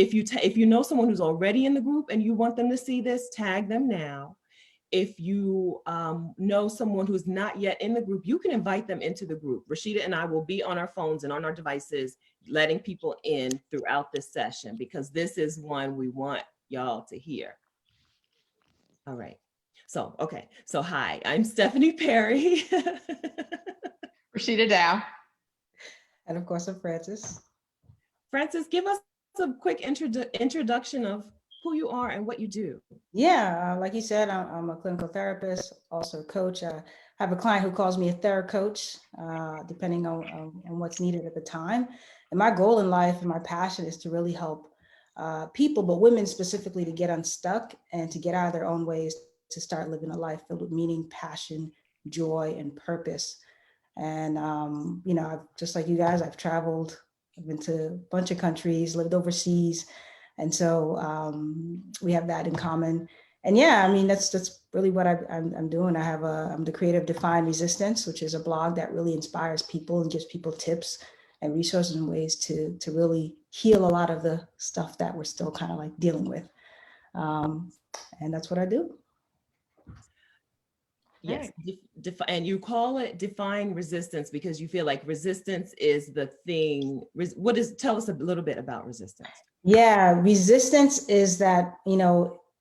if you know someone who's already in the group and you want them to see this, tag them now. If you know someone who's not yet in the group, you can invite them into the group. Rashida and I will be on our phones and on our devices, letting people in throughout this session, because this is one we want y'all to hear. All right. So, okay. So hi, I'm Stephanie Perry. Rashida Dow. And of course, I'm Frantzces. Frantzces, give us a quick introduction of who you are and what you do. Yeah, like you said, I'm a clinical therapist, also a coach. I have a client who calls me a theracoach, depending on what's needed at the time. And my goal in life and my passion is to really help people, but women specifically, to get unstuck and to get out of their own ways, to start living a life filled with meaning, passion, joy, and purpose. And, I've, just like you guys, I've traveled, I've been to a bunch of countries, lived overseas. And so we have that in common. And yeah, I mean, that's really what I'm doing. I'm the creator of Define Resistance, which is a blog that really inspires people and gives people tips and resources and ways to really heal a lot of the stuff that we're still kind of like dealing with. And that's what I do. Yes, and you call it Define Resistance because you feel like resistance is the thing. Tell us a little bit about resistance. Yeah, resistance is that,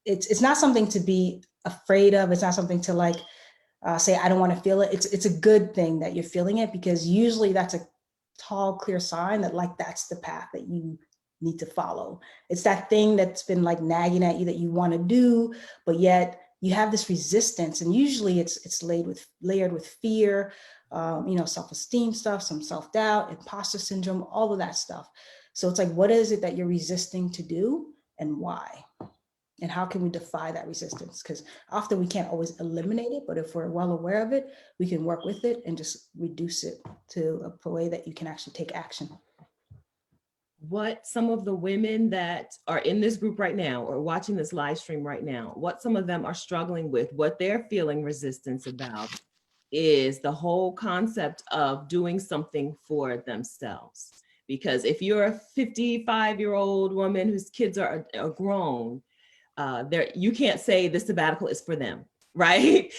it's not something to be afraid of. It's not something to like say, I don't want to feel it. It's a good thing that you're feeling it, because usually that's a tall, clear sign that like that's the path that you need to follow. It's that thing that's been like nagging at you that you want to do, but yet you have this resistance, and usually it's layered with fear, self-esteem stuff, some self-doubt, imposter syndrome, all of that stuff. So it's like, what is it that you're resisting to do and why? And how can we defy that resistance? Because often we can't always eliminate it, but if we're well aware of it, we can work with it and just reduce it to a way that you can actually take action. What some of the women that are in this group right now or watching this live stream right now, what some of them are struggling with, what they're feeling resistance about, is the whole concept of doing something for themselves. Because if you're a 55-year-old woman whose kids are grown, you can't say the sabbatical is for them, right?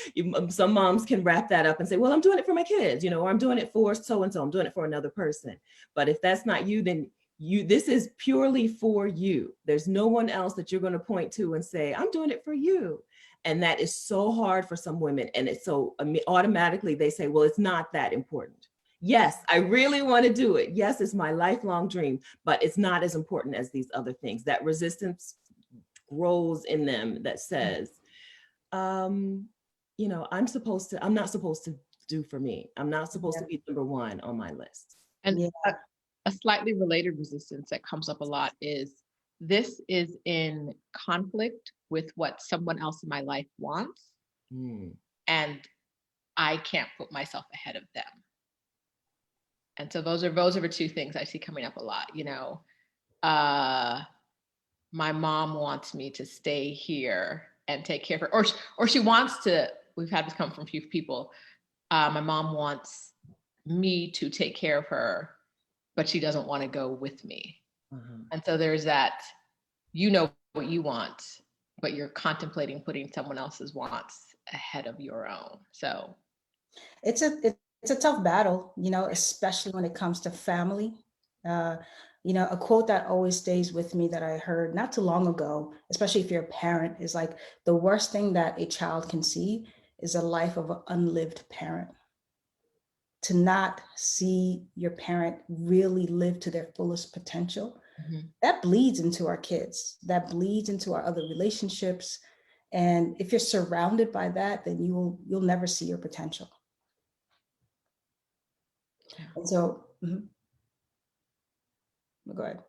Some moms can wrap that up and say, well, I'm doing it for my kids, or I'm doing it for so-and-so, I'm doing it for another person. But if that's not you, then this is purely for you. There's no one else that you're going to point to and say, I'm doing it for you. And that is so hard for some women. And it's so automatically they say, well, it's not that important. Yes, I really want to do it. Yes, it's my lifelong dream, but it's not as important as these other things. That resistance grows in them that says, I'm not supposed to do for me. I'm not supposed to be number one on my list. And a slightly related resistance that comes up a lot is, this is in conflict with what someone else in my life wants. And I can't put myself ahead of them. And so those are the two things I see coming up a lot. My mom wants me to stay here and take care of her, or she wants to. We've had this come from a few people. My mom wants me to take care of her, but she doesn't want to go with me. And so there's that, what you want, but you're contemplating putting someone else's wants ahead of your own. So it's a tough battle, especially when it comes to family. A quote that always stays with me that I heard not too long ago, especially if you're a parent, is like, the worst thing that a child can see is a life of an unlived parent. To not see your parent really live to their fullest potential, that bleeds into our kids, that bleeds into our other relationships. And if you're surrounded by that, then you'll never see your potential. And so, go ahead.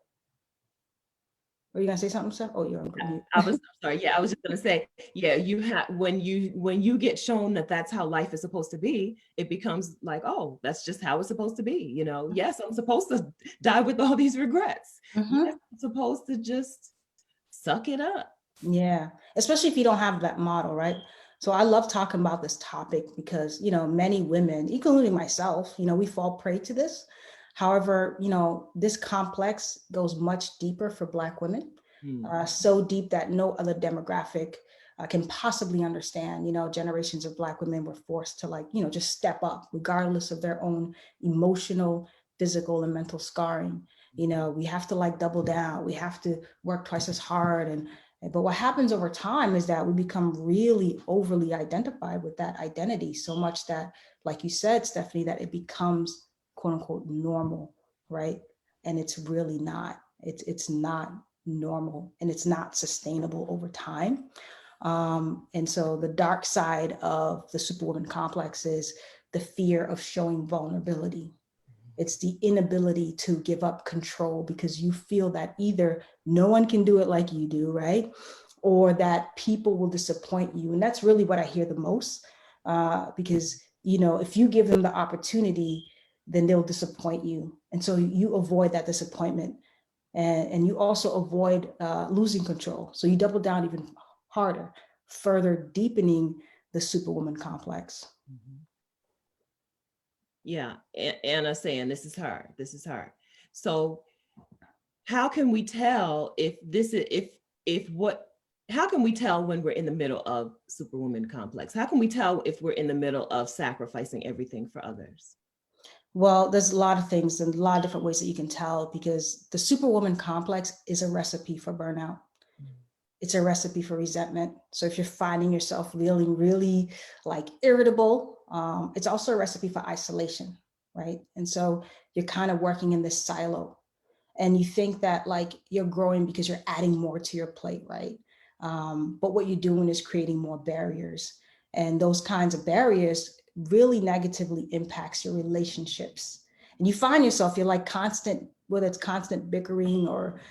Were you gonna say something, Steph? Oh, you're on mute. I'm sorry. Yeah, I was just gonna say, yeah, you have, when you get shown that that's how life is supposed to be, it becomes like, oh, that's just how it's supposed to be. Yes, I'm supposed to die with all these regrets. Yes, I'm supposed to just suck it up. Yeah, especially if you don't have that model, right? So I love talking about this topic because, many women, including myself, we fall prey to this. However, this complex goes much deeper for Black women, so deep that no other demographic can possibly understand. Generations of Black women were forced to just step up regardless of their own emotional, physical, and mental scarring. We have to double down. We have to work twice as hard. But what happens over time is that we become really overly identified with that identity, so much that, like you said, Stephanie, that it becomes quote unquote normal, right? And it's really not. It's not normal, and it's not sustainable over time. And so the dark side of the Superwoman complex is the fear of showing vulnerability. It's the inability to give up control because you feel that either no one can do it like you do, right? Or that people will disappoint you. And that's really what I hear the most, because, if you give them the opportunity, then they'll disappoint you. And so you avoid that disappointment. And you also avoid losing control. So you double down even harder, further deepening the Superwoman complex. Yeah, Anna saying this is hard. This is hard. So how can we tell how can we tell when we're in the middle of Superwoman complex? How can we tell if we're in the middle of sacrificing everything for others? Well, there's a lot of things and a lot of different ways that you can tell, because the Superwoman complex is a recipe for burnout. It's a recipe for resentment. So if you're finding yourself feeling really irritable, it's also a recipe for isolation, right? And so you're kind of working in this silo, and you think that you're growing because you're adding more to your plate, right? But what you're doing is creating more barriers. And those kinds of barriers really negatively impacts your relationships. And you find yourself, you're constant, whether it's constant bickering or,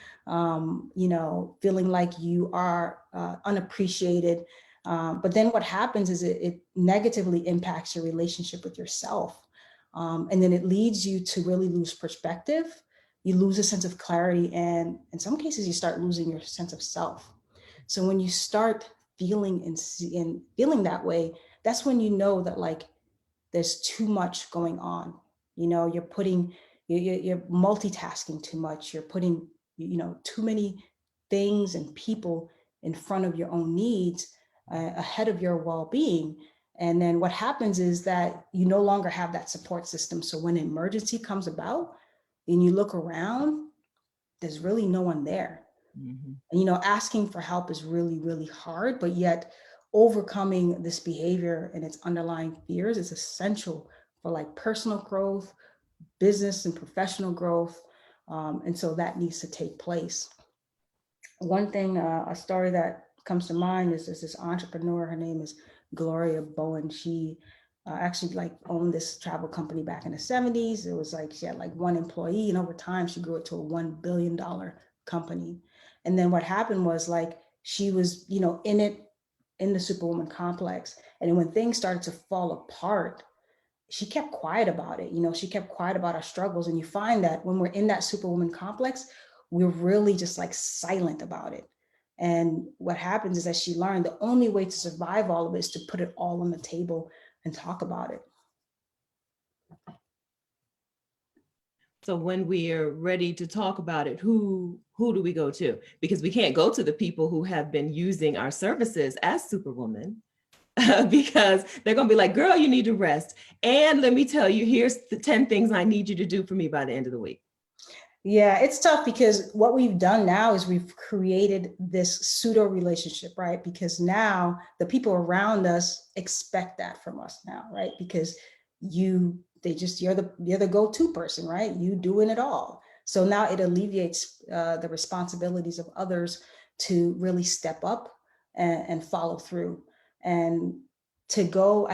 feeling like you are unappreciated. But then what happens is it negatively impacts your relationship with yourself. And then it leads you to really lose perspective. You lose a sense of clarity, and in some cases you start losing your sense of self. So when you start feeling and feeling that way, that's when you know that there's too much going on. You're multitasking too much. You're putting too many things and people in front of your own needs, ahead of your well-being. And then what happens is that you no longer have that support system. So when an emergency comes about and you look around, there's really no one there. And, asking for help is really, really hard, but yet overcoming this behavior and its underlying fears is essential for personal growth, business and professional growth. And so that needs to take place. One thing, a story that comes to mind is there's this entrepreneur, her name is Gloria Bowen. She actually owned this travel company back in the 70s. It was she had one employee, and over time she grew it to a $1 billion company. And then what happened was she was, in the Superwoman complex. And when things started to fall apart, she kept quiet about it. She kept quiet about our struggles. And you find that when we're in that Superwoman complex, we're really just silent about it. And what happens is that she learned the only way to survive all of it is to put it all on the table and talk about it. So when we are ready to talk about it, who do we go to? Because we can't go to the people who have been using our services as Superwoman, because they're going to be like, girl, you need to rest. And let me tell you, here's the 10 things I need you to do for me by the end of the week. Yeah, it's tough, because what we've done now is we've created this pseudo relationship, right? Because now the people around us expect that from us now, right? Because you're the go-to person, right? You doing it all. So now it alleviates the responsibilities of others to really step up and follow through. And to go,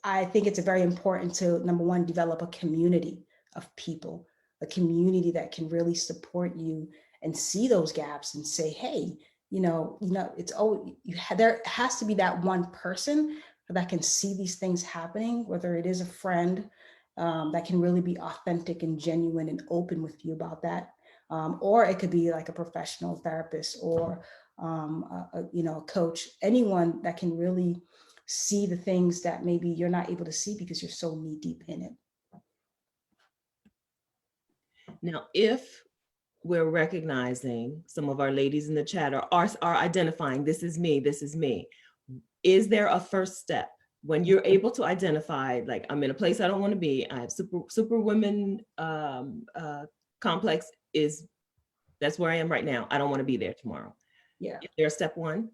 I think it's very important to, number one, develop a community of people, a community that can really support you and see those gaps and say, hey, it's always, there has to be that one person that can see these things happening, whether it is a friend that can really be authentic and genuine and open with you about that. Or it could be a professional therapist or a coach, anyone that can really see the things that maybe you're not able to see because you're so knee deep in it. Now, if we're recognizing, some of our ladies in the chat are identifying, this is me, is there a first step? When you're able to identify, like, I'm in a place I don't want to be, I have Superwoman complex that's where I am right now. I don't want to be there tomorrow. Yeah. Is there a step one?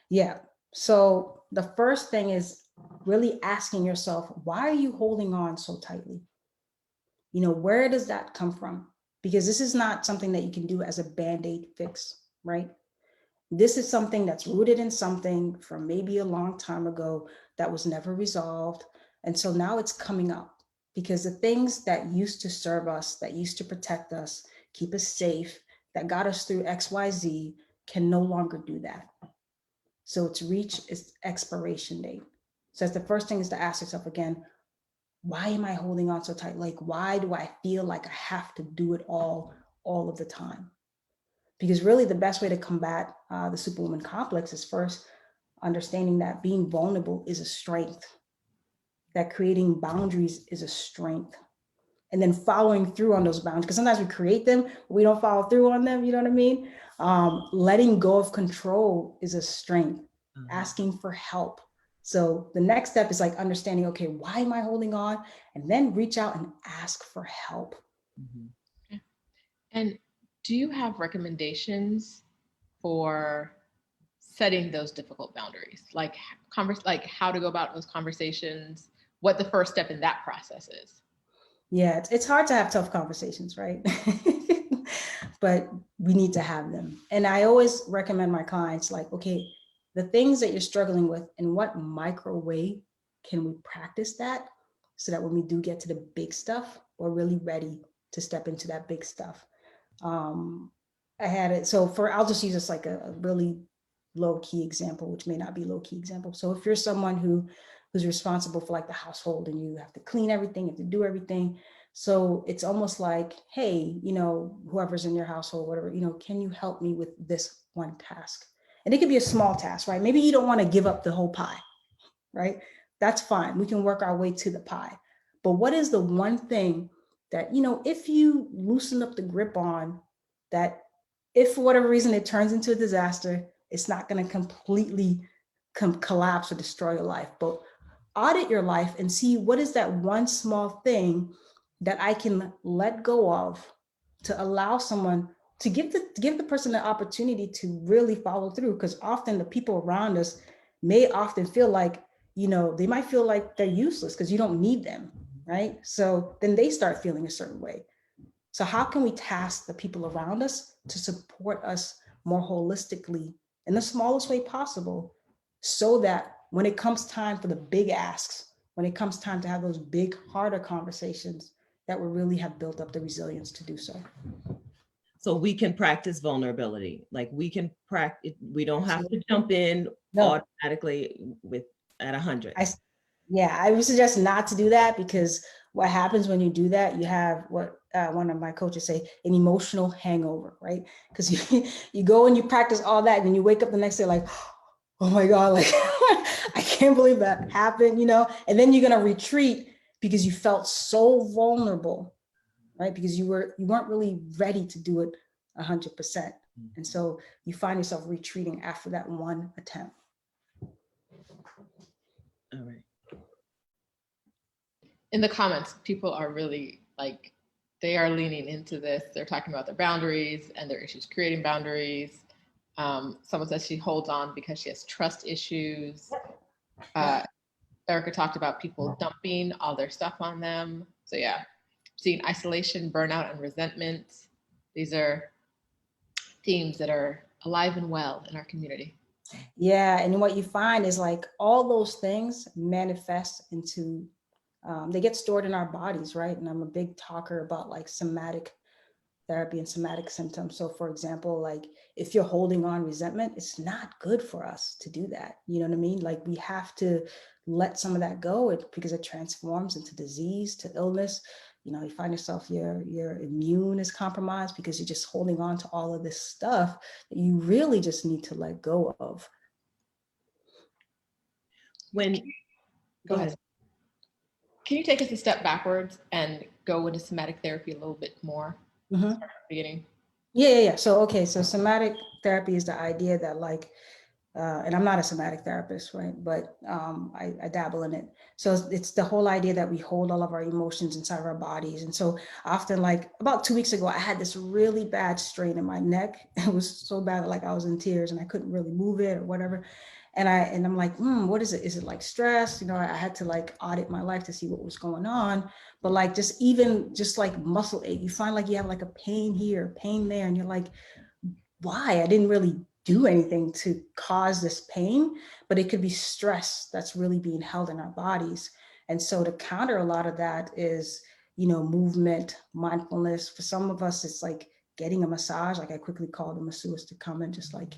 Yeah. So the first thing is really asking yourself, why are you holding on so tightly? You know, where does that come from? Because this is not something that you can do as a Band-Aid fix, right? This is something that's rooted in something from maybe a long time ago that was never resolved. And so now it's coming up because the things that used to serve us, that used to protect us, keep us safe, that got us through XYZ can no longer do that. So it's reached its expiration date. So that's the first thing, is to ask yourself again, why am I holding on so tight? Like, why do I feel like I have to do it all of the time? Because really the best way to combat the Superwoman complex is first understanding that being vulnerable is a strength, that creating boundaries is a strength, and then following through on those boundaries. Because sometimes we create them, but we don't follow through on them, you know what I mean? Letting go of control is a strength, asking for help. So the next step is like understanding, okay, why am I holding on? And then reach out and ask for help. Mm-hmm. And do you have recommendations for setting those difficult boundaries? Like how to go about those conversations, what the first step in that process is? Yeah, it's hard to have tough conversations, right? But we need to have them. And I always recommend my clients, like, okay, the things that you're struggling with, in what micro way can we practice that, so that when we do get to the big stuff, we're really ready to step into that big stuff. I had it. So I'll just use this like a really low key example, which may not be low key example. So if you're someone who's responsible for like the household, and you have to clean everything, you have to do everything. So it's almost like, hey, you know, whoever's in your household, whatever, you know, can you help me with this one task? And it could be a small task, right? Maybe you don't want to give up the whole pie, right? That's fine. We can work our way to the pie. But what is the one thing that, you know, if you loosen up the grip on, that if for whatever reason it turns into a disaster, it's not going to completely collapse or destroy your life, but audit your life and see what is that one small thing that I can let go of, to allow someone to give the person the opportunity to really follow through. Because often the people around us may often feel like, you know, they might feel like they're useless because you don't need them, right? So then they start feeling a certain way. So how can we task the people around us to support us more holistically in the smallest way possible, so that when it comes time for the big asks, when it comes time to have those big, harder conversations, that we really have built up the resilience to do so. So we can practice vulnerability. Like we can practice, we don't have to jump in automatically at 100. I would suggest not to do that, because what happens when you do that, you have what one of my coaches say, an emotional hangover, right? Because you go and you practice all that, and then you wake up the next day like, oh my God, like I can't believe that happened, you know? And then you're gonna retreat because you felt so vulnerable, right? Because you weren't really ready to do it 100%. And so you find yourself retreating after that one attempt. All right. In the comments, people are really like, they are leaning into this. They're talking about their boundaries and their issues creating boundaries. Someone says she holds on because she has trust issues. Erica talked about people dumping all their stuff on them. So yeah, seeing isolation, burnout, and resentment. These are themes that are alive and well in our community. Yeah, and what you find is like all those things manifest into, they get stored in our bodies, right? And I'm a big talker about like somatic therapy and somatic symptoms. So for example, like if you're holding on resentment, it's not good for us to do that. You know what I mean? Like we have to let some of that go, because it transforms into disease, to illness. You know, you find yourself, your immune is compromised because you're just holding on to all of this stuff that you really just need to let go of. Go ahead. can you take us a step backwards and go into somatic therapy a little bit more? Mhm. Start at the beginning. Yeah. So somatic therapy is the idea that like, and I'm not a somatic therapist, right? But I dabble in it. So it's the whole idea that we hold all of our emotions inside of our bodies. And so often, like about 2 weeks ago, I had this really bad strain in my neck. It was so bad, like I was in tears and I couldn't really move it or whatever. And I'm like, what is it? Is it like stress? You know, I had to like audit my life to see what was going on. But like just like muscle ache, you find like you have like a pain here, pain there, and you're like, why? I didn't really do anything to cause this pain, but it could be stress that's really being held in our bodies. And so to counter a lot of that is, movement, mindfulness. For some of us, it's like getting a massage. Like I quickly called a masseuse to come and just like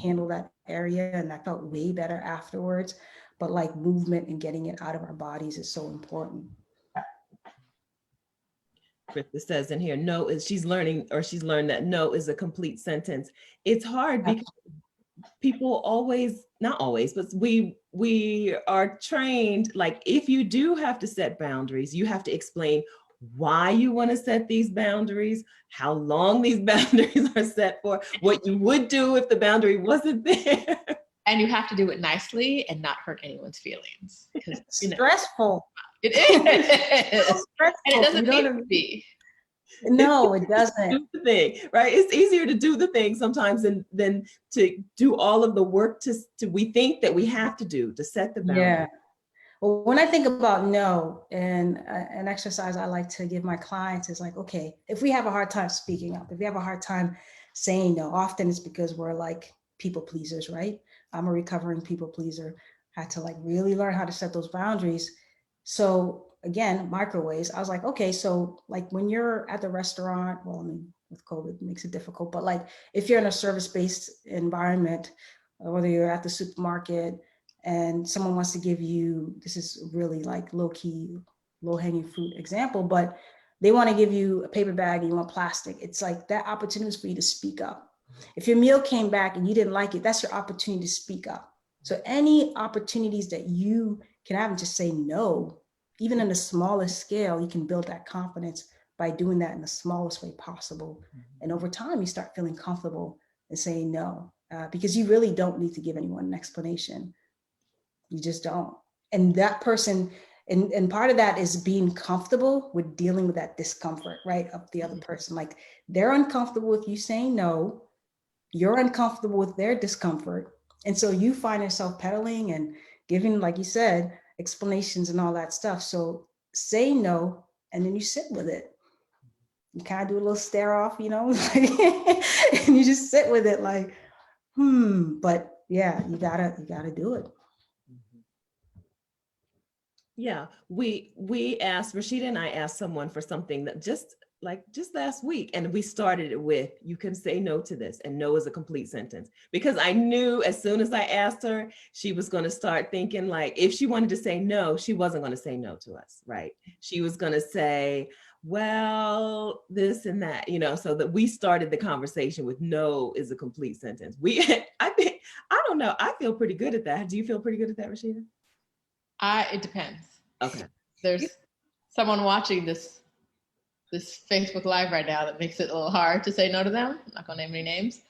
handle that area. And I felt way better afterwards. But like movement and getting it out of our bodies is so important. Krista says in here, no is she's learned that no is a complete sentence. It's hard because people always, not always, but we are trained, like if you do have to set boundaries, you have to explain why you want to set these boundaries, how long these boundaries are set for, what you would do if the boundary wasn't there. And you have to do it nicely and not hurt anyone's feelings. Stressful. It is. So stressful. And it doesn't need to be. No, it doesn't. Do the thing, right? It's easier to do the thing sometimes than to do all of the work to we think that we have to do to set the boundary. Yeah. Well, when I think about no, and an exercise I like to give my clients is like, okay, if we have a hard time speaking up, if we have a hard time saying no, often it's because we're like people pleasers, right? I'm a recovering people pleaser. I had to like really learn how to set those boundaries. So again, microwaves, I was like, okay, so like when you're at the restaurant, well, I mean, with COVID it makes it difficult, but like if you're in a service-based environment, whether you're at the supermarket and someone wants to give you, this is really like low-key, low-hanging fruit example, but they want to give you a paper bag and you want plastic. It's like that opportunity for you to speak up. If your meal came back and you didn't like it, that's your opportunity to speak up. So any opportunities that you can have and just say no, even in the smallest scale, you can build that confidence by doing that in the smallest way possible. And over time, you start feeling comfortable in saying no, because you really don't need to give anyone an explanation. You just don't. And that person, and part of that is being comfortable with dealing with that discomfort, right? Of the other person. Like they're uncomfortable with you saying no, you're uncomfortable with their discomfort. And so you find yourself pedaling and giving, like you said, explanations and all that stuff. So say no, and then you sit with it. You kind of do a little stare off, and you just sit with it like, but yeah, you gotta do it. Yeah, we asked, Rashida and I asked someone for something that just last week, and we started it with, you can say no to this, and no is a complete sentence, because I knew as soon as I asked her, she was going to start thinking like, if she wanted to say no, she wasn't going to say no to us, right? She was going to say, well, this and that, so that we started the conversation with no is a complete sentence. I don't know, I feel pretty good at that. Do you feel pretty good at that, Rashida? It depends. Okay. There's someone watching this Facebook Live right now that makes it a little hard to say no to them. I'm not gonna name any names.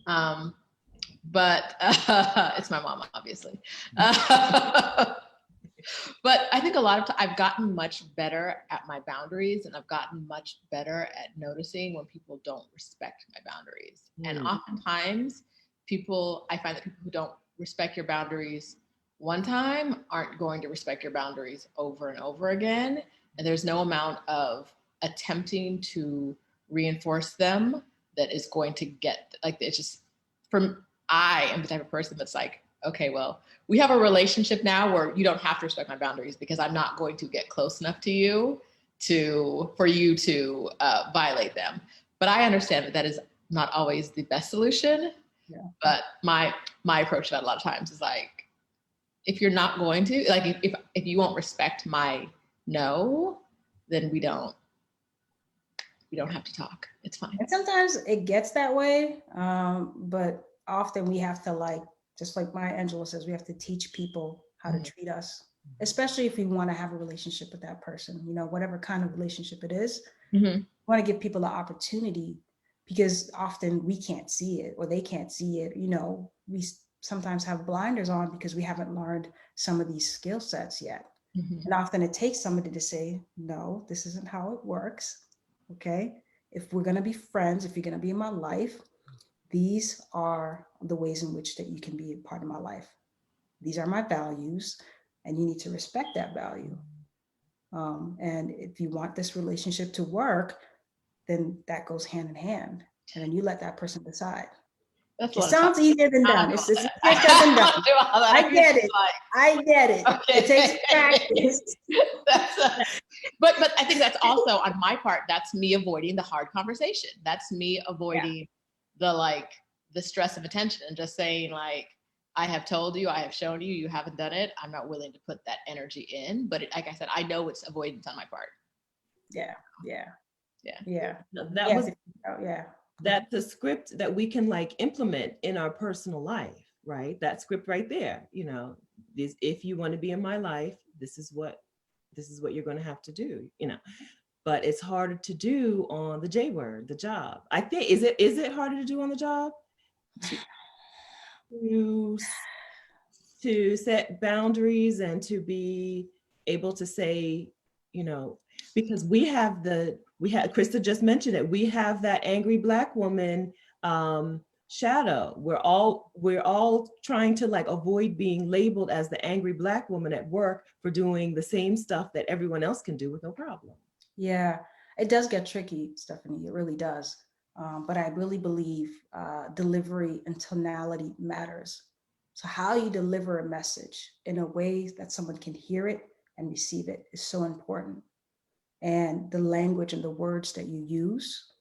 But it's my mom, obviously. But I think a lot of times I've gotten much better at my boundaries, and I've gotten much better at noticing when people don't respect my boundaries. And oftentimes I find that people who don't respect your boundaries one time aren't going to respect your boundaries over and over again. And there's no amount of attempting to reinforce them that is going to get, like, it's just, I am the type of person that's like, okay, well, we have a relationship now where you don't have to respect my boundaries because I'm not going to get close enough to you for you to violate them. But I understand that is not always the best solution. Yeah. But my approach to that a lot of times is like, if you're not going to, like, if you won't respect my no, then we don't have to talk. It's fine. And sometimes it gets that way, but often we have to, like, just like Maya Angelou says, we have to teach people how to treat us. especially if you want to have a relationship with that person, you know, whatever kind of relationship it is. Mhm. Want to give people the opportunity, because often we can't see it or they can't see it. You know, we sometimes have blinders on because we haven't learned some of these skill sets yet. Mhm. And often it takes somebody to say, no, this isn't how it works. Okay. If we're going to be friends, if you're going to be in my life, these are the ways in which that you can be a part of my life. These are my values, and you need to respect that value. And if you want this relationship to work, then that goes hand in hand. And then you let that person decide. That's It what I'm sounds talking easier than about. done. It's easier said than done. I get it. I get it. Okay. It takes practice. But I think that's also on my part, that's me avoiding the hard conversation. That's me avoiding the stress of attention and just saying like, I have told you, I have shown you, you haven't done it. I'm not willing to put that energy in. But like I said, I know it's avoidance on my part. Yeah. That was yeah. that's the script that we can like implement in our personal life, right? That script right there, you know, this, if you want to be in my life, this is what you're going to have to do, you know. But it's harder to do on the J word, the job. I think, is it harder to do on the job? To set boundaries and to be able to say, you know, because we had Krista just mentioned it, we have that angry Black woman shadow. We're all trying to like avoid being labeled as the angry Black woman at work for doing the same stuff that everyone else can do with no problem. Yeah, it does get tricky, Stephanie. It really does. But I really believe delivery and tonality matters. So how you deliver a message in a way that someone can hear it and receive it is so important. And the language and the words that you use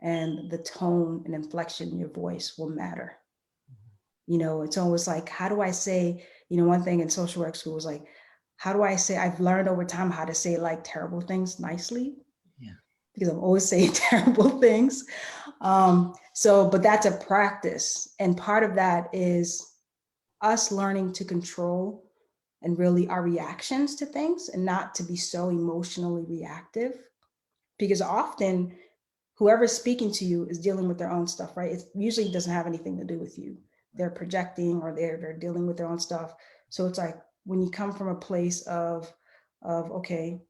and the tone and inflection in your voice will matter. You know, it's always like, how do I say, you know, one thing in social work school was like, how do I say, I've learned over time how to say like terrible things nicely. Yeah. Because I'm always saying terrible things. But that's a practice. And part of that is us learning to control and really our reactions to things and not to be so emotionally reactive. Because often whoever's speaking to you is dealing with their own stuff, right? It usually doesn't have anything to do with you. They're projecting or they're dealing with their own stuff. So it's like when you come from a place of okay,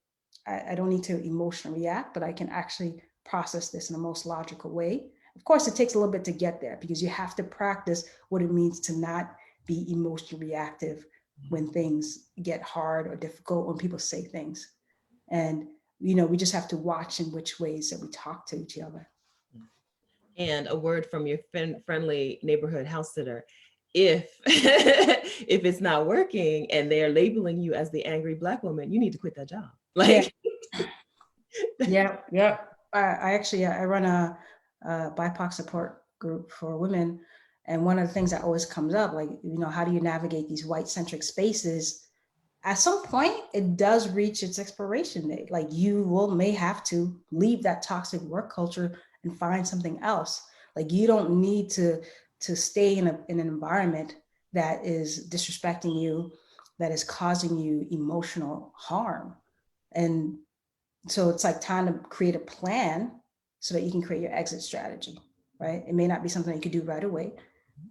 I don't need to emotionally react, but I can actually process this in the most logical way. Of course, it takes a little bit to get there because you have to practice what it means to not be emotionally reactive when things get hard or difficult, when people say things. And, you know, we just have to watch in which ways that we talk to each other. And a word from your friendly neighborhood house sitter. If if it's not working and they're labeling you as the angry Black woman, you need to quit that job. Like, yeah. I run a BIPOC support group for women, and one of the things that always comes up, like, you know, how do you navigate these white-centric spaces? At some point, it does reach its expiration date. Like you may have to leave that toxic work culture and find something else. Like you don't need to stay in an environment that is disrespecting you, that is causing you emotional harm. And so it's like time to create a plan so that you can create your exit strategy, right? It may not be something you could do right away,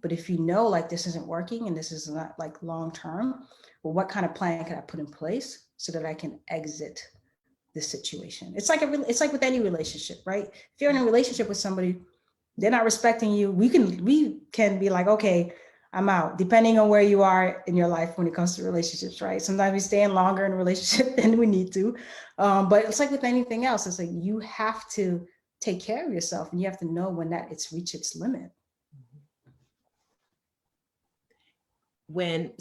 but if you know like this isn't working and this is not like long term, well, what kind of plan can I put in place so that I can exit this situation? It's like it's like with any relationship, right? If you're in a relationship with somebody, they're not respecting you, we can be like, okay, I'm out, depending on where you are in your life when it comes to relationships, right? Sometimes we stay in longer in a relationship than we need to. But it's like with anything else, it's like you have to take care of yourself and you have to know when that it's reached its limit. When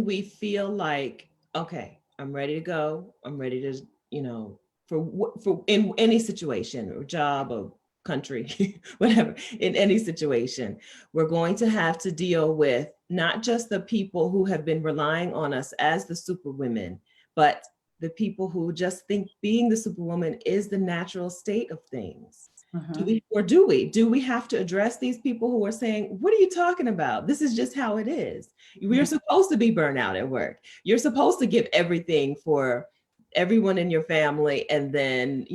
we feel like, okay, I'm ready to go, I'm ready to, you know, for in any situation or job or country, whatever, in any situation, we're going to have to deal with not just the people who have been relying on us as the superwomen, but the people who just think being the superwoman is the natural state of things. Do we have to address these people who are saying, what are you talking about? This is just how it is. We're supposed to be burnout at work. You're supposed to give everything for everyone in your family and then,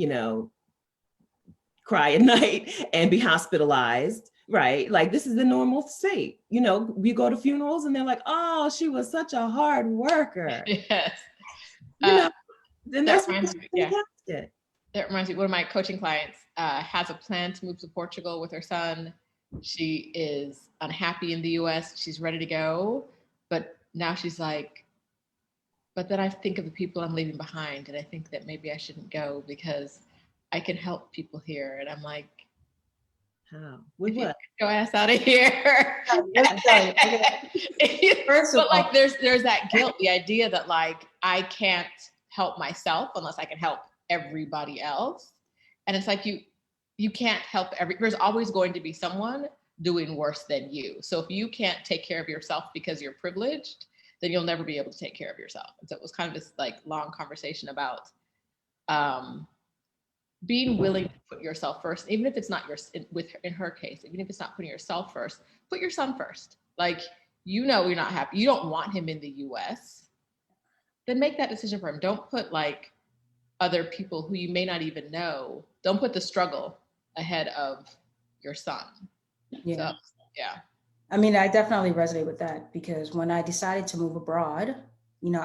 cry at night and be hospitalized, right? Like this is the normal state. We go to funerals and they're like, oh, she was such a hard worker. Yes. Then that's what That reminds me, one of my coaching clients has a plan to move to Portugal with her son. She is unhappy in the US. She's ready to go. But now she's like, but then I think of the people I'm leaving behind. And I think that maybe I shouldn't go because I can help people here. And I'm like, how? With what? Go ass out of here. But like there's that guilt, the idea that like I can't help myself unless I can help everybody else. And it's like you can't help there's always going to be someone doing worse than you. So if you can't take care of yourself because you're privileged, then you'll never be able to take care of yourself. And so it was kind of this like long conversation about being willing to put yourself first, even if it's not in her case, even if it's not putting yourself first, put your son first. Like, you're not happy. You don't want him in the US, then make that decision for him. Don't put like other people who you may not even know. Don't put the struggle ahead of your son. Yeah. So, yeah. I mean, I definitely resonate with that because when I decided to move abroad,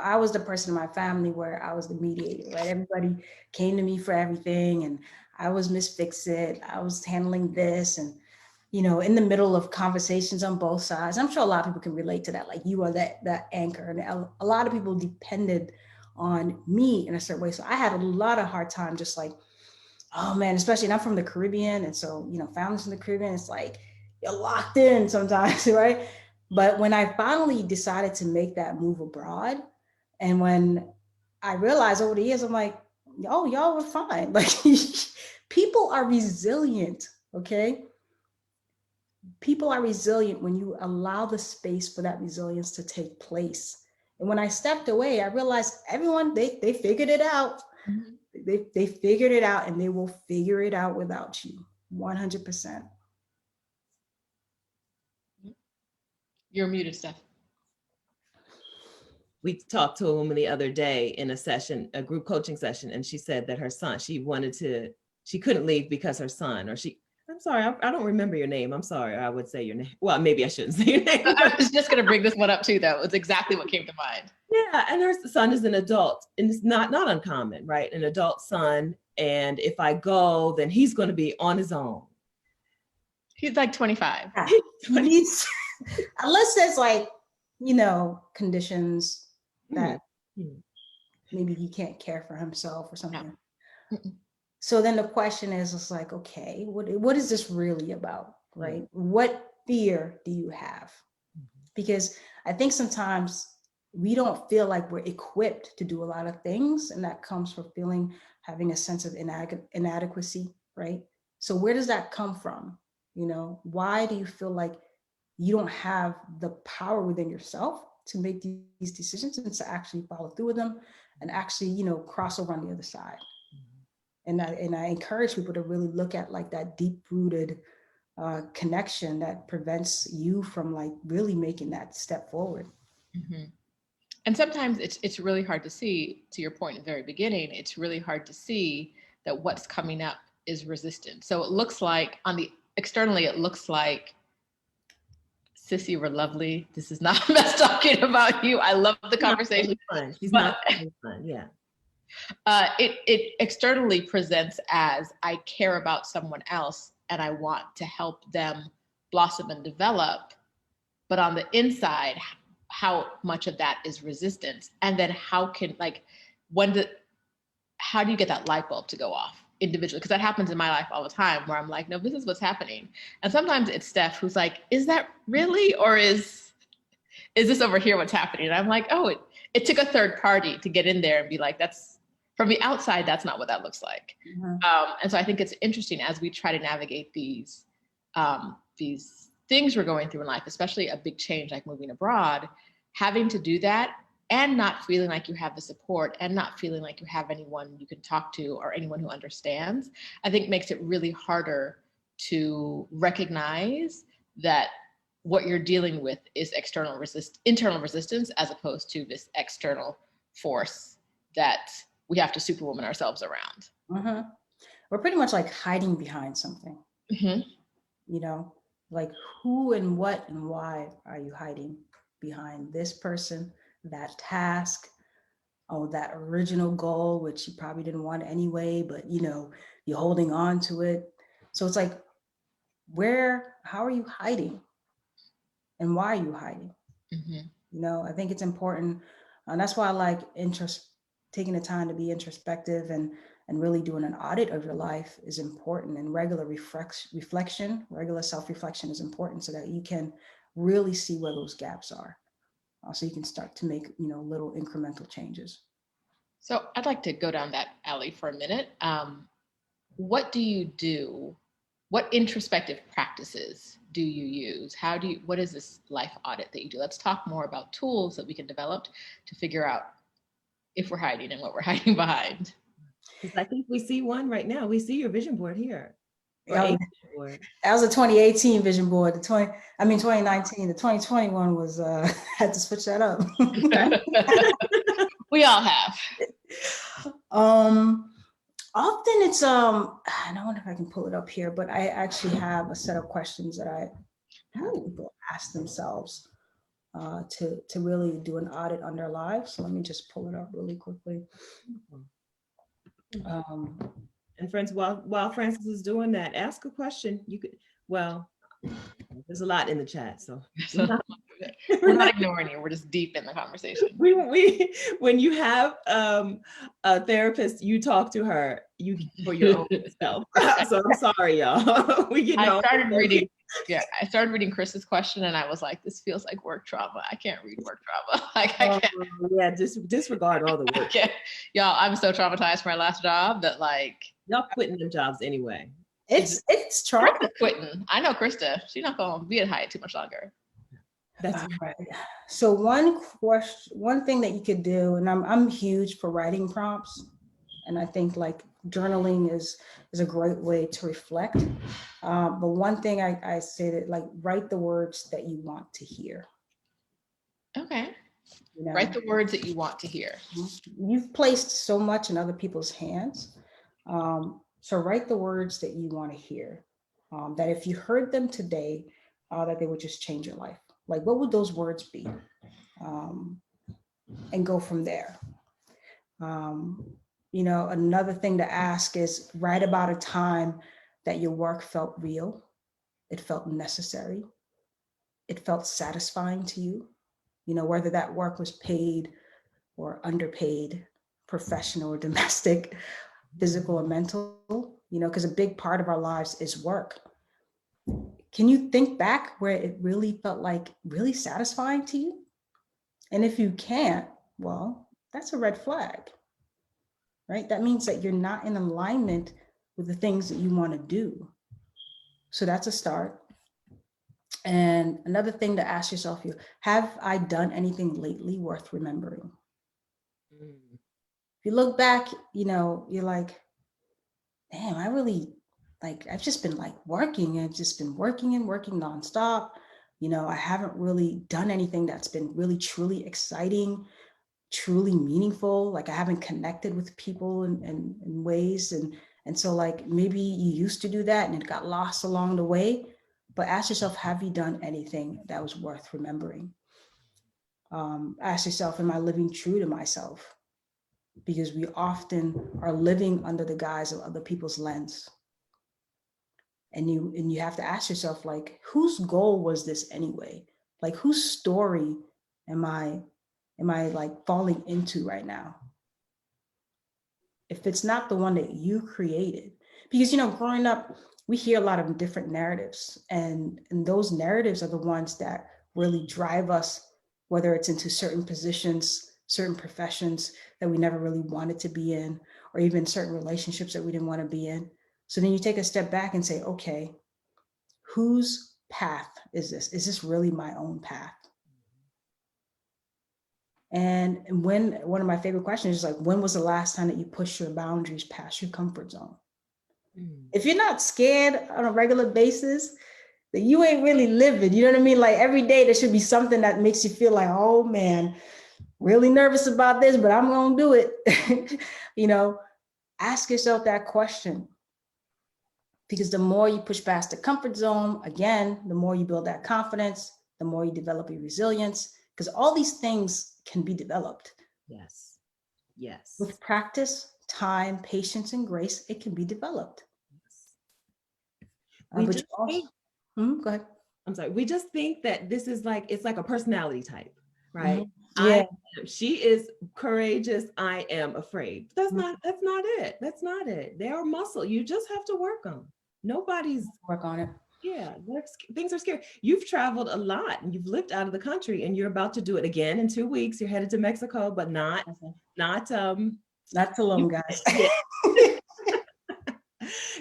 I was the person in my family where I was the mediator, right? Everybody came to me for everything and I was Miss Fix-It. I was handling this and, in the middle of conversations on both sides. I'm sure a lot of people can relate to that. Like you are that anchor, and a lot of people depended on me in a certain way. So I had a lot of hard time just like, oh man, especially, and I'm from the Caribbean. And so, families from the Caribbean, it's like, you're locked in sometimes, right? But when I finally decided to make that move abroad, and when I realized over the years, I'm like, oh, y'all were fine. Like people are resilient, okay? People are resilient when you allow the space for that resilience to take place. And when I stepped away, I realized everyone, they figured it out. Mm-hmm. They figured it out, and they will figure it out without you, 100%. You're muted, Steph. We talked to a woman the other day in a group coaching session, and she said that her son, she couldn't leave because her son, I'm sorry, I don't remember your name. I'm sorry, I would say your name. Well, maybe I shouldn't say your name. I was just going to bring this one up too, though. It's exactly what came to mind. Yeah, and her son is an adult, and it's not uncommon, right? An adult son, and if I go, then he's going to be on his own. He's like 25. Unless there's like, conditions that maybe he can't care for himself or something. No. So then the question is, it's like, okay, what is this really about, right? What fear do you have? Because I think sometimes we don't feel like we're equipped to do a lot of things, and that comes from having a sense of inadequacy, right? So where does that come from? Why do you feel like you don't have the power within yourself to make these decisions and to actually follow through with them and actually, cross over on the other side? And I encourage people to really look at like that deep-rooted connection that prevents you from like really making that step forward. Mm-hmm. And sometimes it's really hard to see, to your point at the very beginning, it's really hard to see that what's coming up is resistance. So it looks like externally, it looks like, Sissy, we're lovely. This is not us talking about you. I love the conversation. She's not fun. Yeah. It externally presents as I care about someone else and I want to help them blossom and develop. But on the inside, how much of that is resistance? And then how do you get that light bulb to go off individually? Because that happens in my life all the time where I'm like, no, this is what's happening. And sometimes it's Steph who's like, is that really? Or is this over here what's happening? And I'm like, oh, it took a third party to get in there and be like, that's from the outside, that's not what that looks like. Mm-hmm. And so I think it's interesting as we try to navigate these things we're going through in life, especially a big change like moving abroad, having to do that and not feeling like you have the support and not feeling like you have anyone you can talk to or anyone who understands, I think makes it really harder to recognize that what you're dealing with is internal resistance, as opposed to this external force that we have to Superwoman ourselves around. Mm-hmm. We're pretty much like hiding behind something, Mm-hmm. you know, like who and what and why are you hiding behind this person, that task, oh, that original goal, which you probably didn't want anyway, but you know, you're holding on to it. So it's like, how are you hiding? And why are you hiding? Mm-hmm. You know, I think it's important. And that's why I like taking the time to be introspective and really doing an audit of your life is important. And regular reflection, regular self-reflection is important so that you can really see where those gaps are. So you can start to make, you know, little incremental changes. So I'd like to go down that alley for a minute. What do you do? What introspective practices do you use? What is this life audit that you do? Let's talk more about tools that we can develop to figure out if we're hiding and what we're hiding behind. Because I think we see one right now. We see your vision board here. Or Yeah, a vision board. that was a 2018 vision board. 2019. The 2021 was had to switch that up. We all have. Often it's I don't know if I can pull it up here, but I actually have a set of questions that I have people ask themselves to really do an audit on their lives. So let me just pull it up really quickly. And friends, while Frantzces is doing that, ask a question. You could, well, there's a lot in the chat, so we're not ignoring you. We're just deep in the conversation. When you have a therapist, you talk to her for your own self. So I'm sorry, y'all. I started reading Chris's question, and I was like, "This feels like work trauma. I can't read work trauma. Like I can't." Yeah, just disregard all the work. Y'all, I'm so traumatized from my last job that like y'all quitting them jobs anyway. It's trauma. Quitting. I know Krista. She's not gonna be at Hyatt too much longer. That's right. So one thing that you could do, and I'm huge for writing prompts, and I think like journaling is a great way to reflect. But one thing I say that like write the words that you want to hear. Okay. You know? Write the words that you want to hear. You've placed so much in other people's hands. So write the words that you want to hear. That if you heard them today, that they would just change your life. Like, what would those words be? And go from there. You know, another thing to ask is write about a time that your work felt real. It felt necessary. It felt satisfying to you. You know, whether that work was paid or underpaid, professional or domestic, physical or mental, you know, because a big part of our lives is work. Can you think back where it really felt like really satisfying to you? And if you can't, well, that's a red flag, right? That means that you're not in alignment with the things that you want to do. So that's a start. And another thing to ask yourself, have I done anything lately worth remembering? If you look back, you know, you're like, damn, I've just been like working. I've just been working and working nonstop. You know, I haven't really done anything that's been really, truly exciting, truly meaningful. Like I haven't connected with people in ways. And so like, maybe you used to do that and it got lost along the way, but ask yourself, have you done anything that was worth remembering? Ask yourself, am I living true to myself? Because we often are living under the guise of other people's lens. And you have to ask yourself, like, whose goal was this anyway? Like, whose story am I like falling into right now? If it's not the one that you created, because, you know, growing up, we hear a lot of different narratives, and those narratives are the ones that really drive us, whether it's into certain positions, certain professions that we never really wanted to be in, or even certain relationships that we didn't want to be in. So then you take a step back and say, okay, whose path is this? Is this really my own path? And when, one of my favorite questions is like, when was the last time that you pushed your boundaries past your comfort zone? If you're not scared on a regular basis, then you ain't really living. You know what I mean? Like every day there should be something that makes you feel like, oh man, really nervous about this, but I'm going to do it. You know, ask yourself that question. Because the more you push past the comfort zone, again, the more you build that confidence, the more you develop your resilience, because all these things can be developed. Yes. Yes. With practice, time, patience, and grace, it can be developed. We But just you also, think, go ahead. I'm sorry. We just think that this is like, it's like a personality type, right? Yeah. She is courageous. I am afraid. That's Mhm. not it. That's not it. They are muscle. You just have to work on. Nobody's Work on it. Yeah, things are scary. You've traveled a lot and you've lived out of the country, and you're about to do it again in 2 weeks. You're headed to Mexico, but not Not too long, guys. yeah.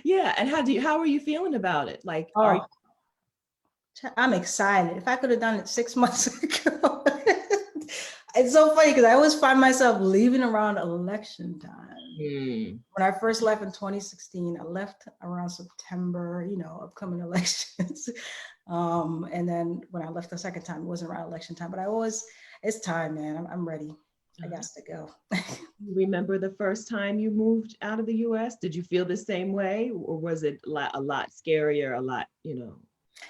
Yeah. And how are you feeling about it? Like, are you? I'm excited. If I could have done it 6 months ago. It's so funny because I always find myself leaving around election time. When I first left in 2016, I left around September, upcoming elections. And then when I left the second time, it wasn't around election time, but it's time, man. I'm ready. I got to go. You remember the first time you moved out of the US? Did you feel the same way, or was it a lot scarier, a lot,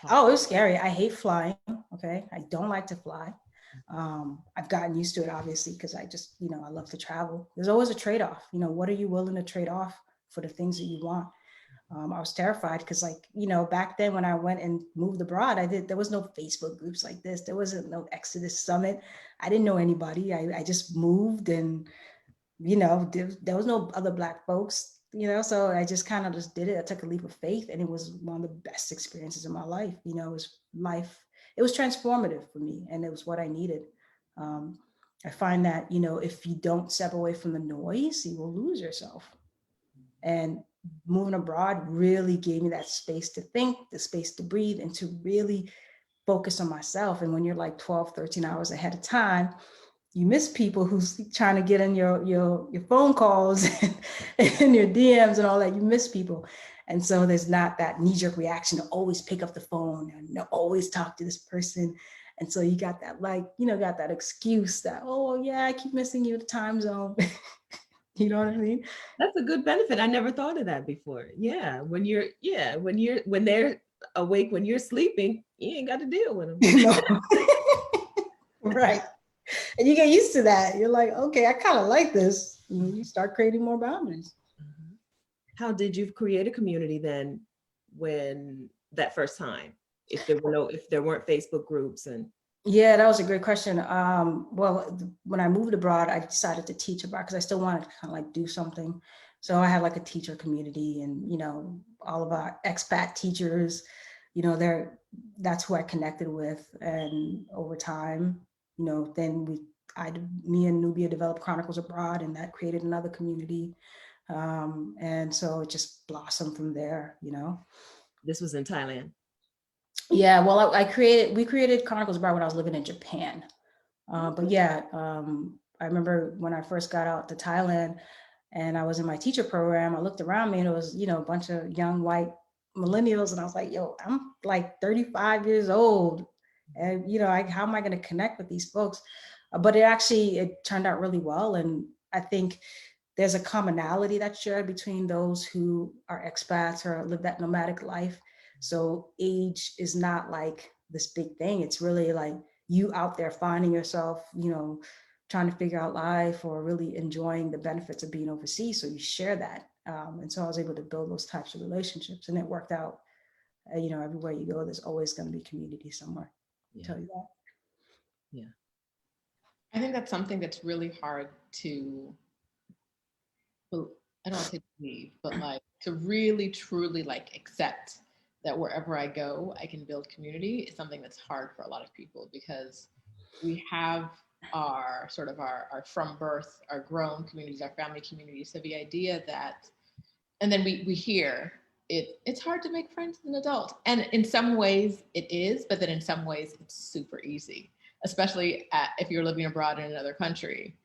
Oh, it was scary. I hate flying. Okay. I don't like to fly. I've gotten used to it, obviously, because I just, I love to travel. There's always a trade-off. What are you willing to trade off for the things that you want? I was terrified because, back then when I went and moved abroad, there was no Facebook groups like this. There wasn't no Exodus Summit. I didn't know anybody. I just moved, and, there was no other Black folks, so I just kind of just did it. I took a leap of faith, and it was one of the best experiences of my life. It was transformative for me, and it was what I needed. I find that, if you don't step away from the noise, you will lose yourself. And moving abroad really gave me that space to think, the space to breathe, and to really focus on myself. And when you're like 12, 13 hours ahead of time, you miss people who's trying to get in your phone calls and your DMs and all that. You miss people. And so there's not that knee-jerk reaction to always pick up the phone and always talk to this person. And so you got that, got that excuse that, oh yeah, I keep missing you, the time zone. You know what I mean? That's a good benefit. I never thought of that before. Yeah. When they're awake, when you're sleeping, you ain't got to deal with them. Right. And you get used to that. You're like, okay, I kind of like this. And you start creating more boundaries. How did you create a community then when that first time? If there weren't Facebook groups and Yeah, that was a great question. Well, when I moved abroad, I decided to teach abroad because I still wanted to kind of like do something. So I had like a teacher community, and all of our expat teachers, that's who I connected with. And over time, then me and Nubia developed Chronicles Abroad, and that created another community. And so it just blossomed from there. This was in Thailand. Yeah, well, we created Chronicles Abroad when I was living in Japan. But yeah, I remember when I first got out to Thailand and I was in my teacher program, I looked around me and it was, a bunch of young white millennials. And I was like, yo, I'm like 35 years old. And, how am I going to connect with these folks? But it turned out really well. And I think there's a commonality that's shared between those who are expats or live that nomadic life. So age is not like this big thing. It's really like you out there finding yourself, trying to figure out life or really enjoying the benefits of being overseas. So you share that. And so I was able to build those types of relationships, and it worked out. Everywhere you go, there's always going to be community somewhere. Yeah. I'll tell you that. Yeah. I think that's something that's really hard to, well, I don't want to say believe, but like to really truly like accept that wherever I go, I can build community is something that's hard for a lot of people, because we have our sort of our from birth, our grown communities, our family communities. So the idea that, and then we hear it's hard to make friends as an adult. And in some ways it is, but then in some ways it's super easy. especially if you're living abroad in another country.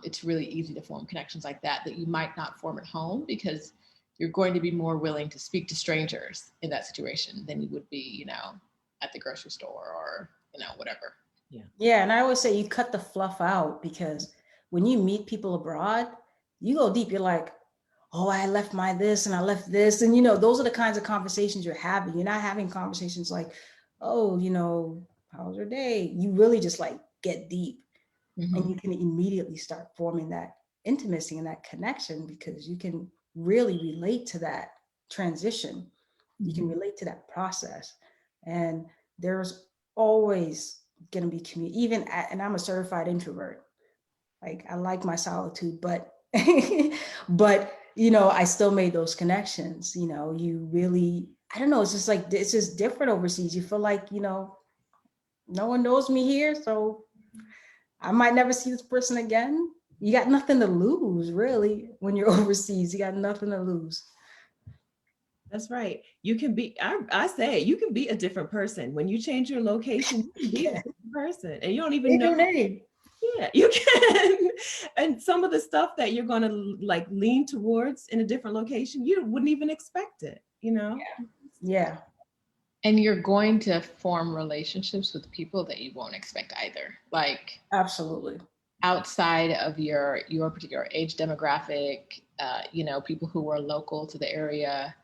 It's really easy to form connections like that you might not form at home, because you're going to be more willing to speak to strangers in that situation than you would be, at the grocery store or, whatever. Yeah. And I always say you cut the fluff out, because when you meet people abroad, you go deep. You're like, oh, I left my this and I left this. And, those are the kinds of conversations you're having. You're not having conversations like, oh, how was your day? You really just like get deep. Mm-hmm. And you can immediately start forming that intimacy and that connection, because you can really relate to that transition. You can relate to that process. And there's always going to be community, and I'm a certified introvert. Like, I like my solitude, but, but, I still made those connections. You really, I don't know, it's just different overseas. You feel like, no one knows me here. So I might never see this person again. You got nothing to lose, really. When you're overseas, you got nothing to lose. That's right. You can be, I say, you can be a different person. When you change your location, you can be a different person, and you don't even know. Yeah, you can. And some of the stuff that you're going to like lean towards in a different location, you wouldn't even expect it, Yeah. And you're going to form relationships with people that you won't expect either. Like, absolutely. Outside of your particular age demographic, people who are local to the area,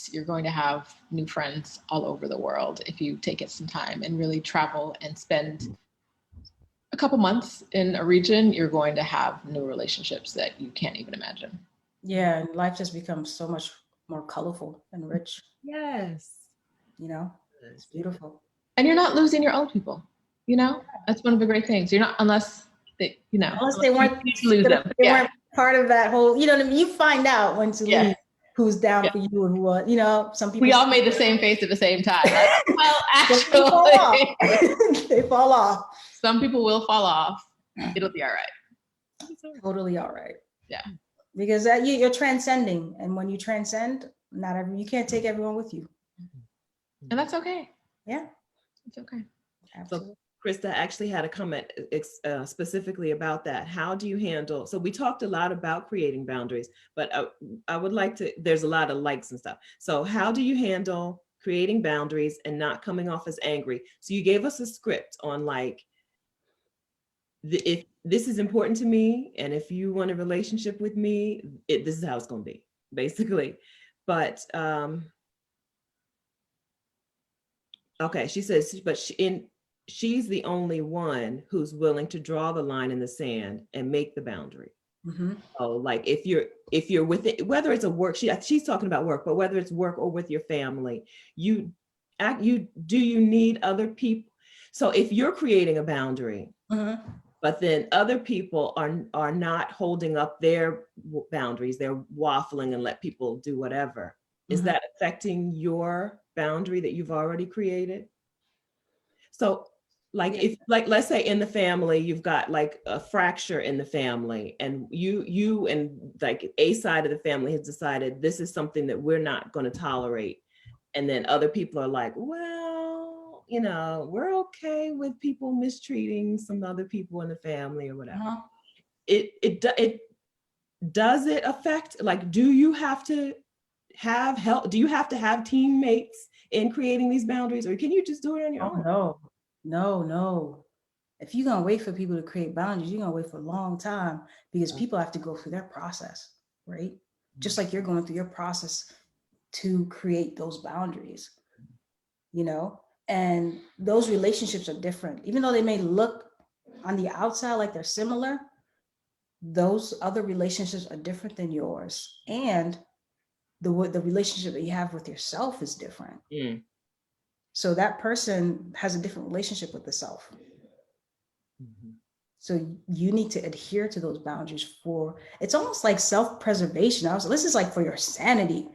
you're going to have new friends all over the world if you take it some time and really travel and spend a couple months in a region. You're going to have new relationships that you can't even imagine. Yeah, and life just becomes so much more colorful and rich. Yes. It's beautiful. And you're not losing your own people. That's one of the great things. You're not, unless they weren't lose them. They weren't part of that whole, what I mean? You find out when to leave who's down for you and who, some people. We all made the same face at the same time. Well, actually, they fall off. Some people will fall off. It'll be all right. Totally all right. Yeah. Because you're transcending, and when you transcend, you can't take everyone with you. And that's okay. Yeah. It's okay. Absolutely. So Krista actually had a comment specifically about that. How do you handle, so we talked a lot about creating boundaries, but I would like to, there's a lot of likes and stuff. So how do you handle creating boundaries and not coming off as angry? So you gave us a script on like, if this is important to me, and if you want a relationship with me, this is how it's going to be, basically. But okay, she says, but she's the only one who's willing to draw the line in the sand and make the boundary. Mm-hmm. So like if you're with it, whether it's a work, she's talking about work, but whether it's work or with your family, you need other people. So if you're creating a boundary, but then other people are not holding up their boundaries, they're waffling and let people do whatever. Is that affecting your boundary that you've already created? So like if let's say in the family, you've got like a fracture in the family, and you and like a side of the family has decided this is something that we're not going to tolerate. And then other people are like, well, we're okay with people mistreating some other people in the family or whatever. It does it affect, like, do you have to have help? Do you have to have teammates in creating these boundaries, or can you just do it on your own? No. If you're going to wait for people to create boundaries, you're going to wait for a long time, because people have to go through their process, right? Just like you're going through your process to create those boundaries, and those relationships are different. Even though they may look on the outside like they're similar, those other relationships are different than yours. And the relationship that you have with yourself is different. So that person has a different relationship with the self. So you need to adhere to those boundaries it's almost like self-preservation. This is like for your sanity.